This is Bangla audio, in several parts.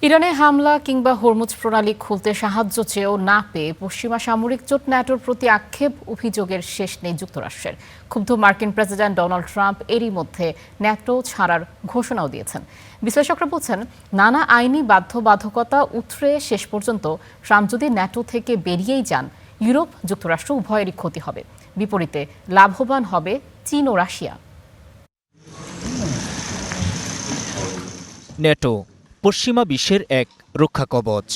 ইরানে হামলা কিংবা হরমুজ প্রণালী খুলতে সাহায্য চেয়েও না পেয়ে পশ্চিমা সামরিক জোট ন্যাটোর প্রতি আক্ষেপ অভিযোগের শেষ নেই যুক্তরাষ্ট্রের। ক্ষুব্ধ মার্কিন প্রেসিডেন্ট ডোনাল্ড ট্রাম্প এরই মধ্যে ন্যাটো ছাড়ার ঘোষণাও দিয়েছেন। বিশ্লেষকরা বলছেন, নানা আইনি বাধ্যবাধকতা উতরে শেষ পর্যন্ত ট্রাম্প যদি ন্যাটো থেকে বেরিয়েই যান, ইউরোপ যুক্তরাষ্ট্র উভয়েরই ক্ষতি হবে। বিপরীতে লাভবান হবে চীন ও রাশিয়া। ন্যাটো পশ্চিমা বিশ্বের এক রক্ষা কবচ।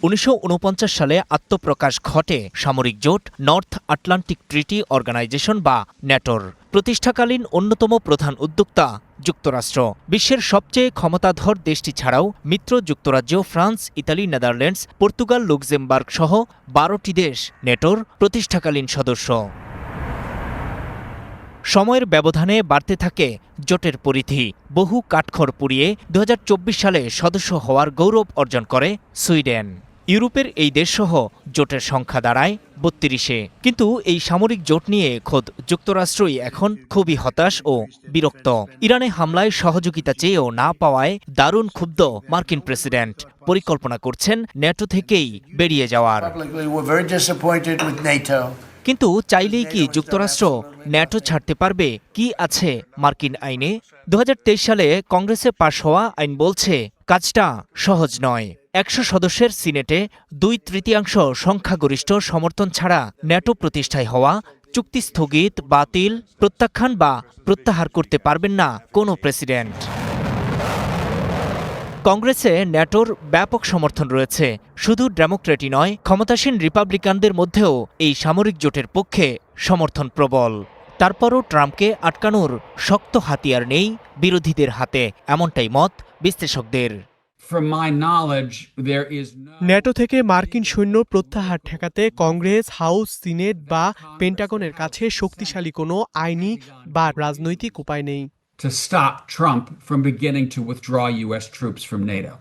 ১৯৪৯ সালে আত্মপ্রকাশ ঘটে সামরিক জোট নর্থ আটলান্টিক ট্রিটি অর্গানাইজেশন বা ন্যাটোর। প্রতিষ্ঠাকালীন অন্যতম প্রধান উদ্যোক্তা যুক্তরাষ্ট্র। বিশ্বের সবচেয়ে ক্ষমতাধর দেশটি ছাড়াও মিত্র যুক্তরাজ্য, France, Italy, Netherlands, Portugal, Luxembourg সহ ১২টি দেশ ন্যাটোর প্রতিষ্ঠাকালীন সদস্য। সময়ের ব্যবধানে বাড়তে থাকে জোটের পরিধি। বহু কাঠখড় পুড়িয়ে ২০২৪ সালে সদস্য হওয়ার গৌরব অর্জন করে সুইডেন। ইউরোপের এই দেশসহ জোটের সংখ্যা দাঁড়ায় ৩২-এ। কিন্তু এই সামরিক জোট নিয়ে খোদ যুক্তরাষ্ট্রই এখন খুবই হতাশ ও বিরক্ত। ইরানে হামলায় সহযোগিতা চেয়েও না পাওয়ায় দারুণ ক্ষুব্ধ মার্কিন প্রেসিডেন্ট। পরিকল্পনা করছেন ন্যাটো থেকেই বেরিয়ে যাওয়ার। কিন্তু চাইলেই কি যুক্তরাষ্ট্র ন্যাটো ছাড়তে পারবে? কি আছে মার্কিন আইনে? ২০২৩ সালে কংগ্রেসে পাশ হওয়া আইন বলছে কাজটা সহজ নয়। ১০০ সদস্যের সিনেটে ২/৩ সংখ্যাগরিষ্ঠ সমর্থন ছাড়া ন্যাটো প্রতিষ্ঠায় হওয়া চুক্তি স্থগিত, বাতিল, প্রত্যাখ্যান বা প্রত্যাহার করতে পারবেন না কোনো প্রেসিডেন্ট। কংগ্রেসে ন্যাটোর ব্যাপক সমর্থন রয়েছে। শুধু ডেমোক্রেটই নয়, ক্ষমতাসীন রিপাবলিকানদের মধ্যেও এই সামরিক জোটের পক্ষে সমর্থন প্রবল। তারপরও ট্রাম্পকে আটকানোর শক্ত হাতিয়ার নেই বিরোধীদের হাতে, এমনটাই মত বিশ্লেষকদের। ন্যাটো থেকে মার্কিন সৈন্য প্রত্যাহার ঠেকাতে কংগ্রেস, হাউস, সিনেট বা পেন্টাগনের কাছে শক্তিশালী কোনো আইনি বা রাজনৈতিক উপায় নেই। To stop Trump from beginning to withdraw U.S. troops from NATO.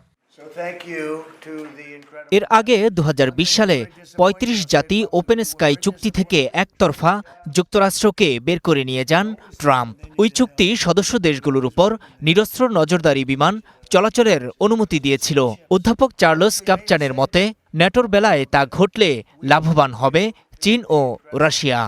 এর আগে ২০২০ সালে ৩৫ জাতি ওপেন স্কাই চুক্তি থেকে একতরফা যুক্তরাষ্ট্রকে বের করে নিয়ে যান ট্রাম্প। ওই চুক্তি সদস্য দেশগুলোর উপর নিরস্ত্র নজরদারি বিমান চলাচলের অনুমতি দিয়েছিল। অধ্যাপক চার্লস কাপচানের মতে, ন্যাটোর বেলায় তা ঘটলে লাভবান হবে চীন ও রাশিয়া।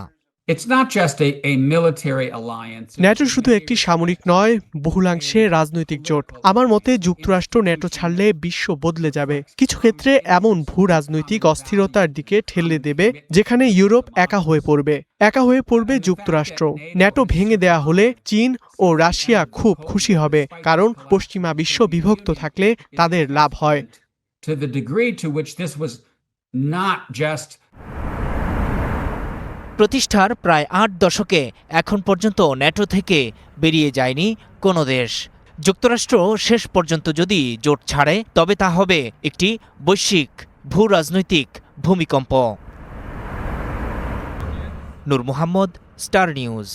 ন্যাটো শুধু একটি সামরিক নয়, বহুলাংশে রাজনৈতিক জোট। আমার মতে যুক্তরাষ্ট্র ন্যাটো ছাড়লে বিশ্ব বদলে যাবে। কিছু ক্ষেত্রে এমন ভূ রাজনৈতিক অস্থিরতার দিকে ঠেলে দেবে যেখানে ইউরোপ একা হয়ে পড়বে যুক্তরাষ্ট্র। ন্যাটো ভেঙে দেয়া হলে চীন ও রাশিয়া খুব খুশি হবে, কারণ পশ্চিমা বিশ্ব বিভক্ত থাকলে তাদের লাভ হয়। প্রতিষ্ঠার প্রায় ৮ দশকে এখন পর্যন্ত ন্যাটো থেকে বেরিয়ে যায়নি কোনো দেশ। যুক্তরাষ্ট্র শেষ পর্যন্ত যদি জোট ছাড়ে, তবে তা হবে একটি বৈশ্বিক ভূ রাজনৈতিক ভূমিকম্প। নূর মোহাম্মদ, স্টার নিউজ।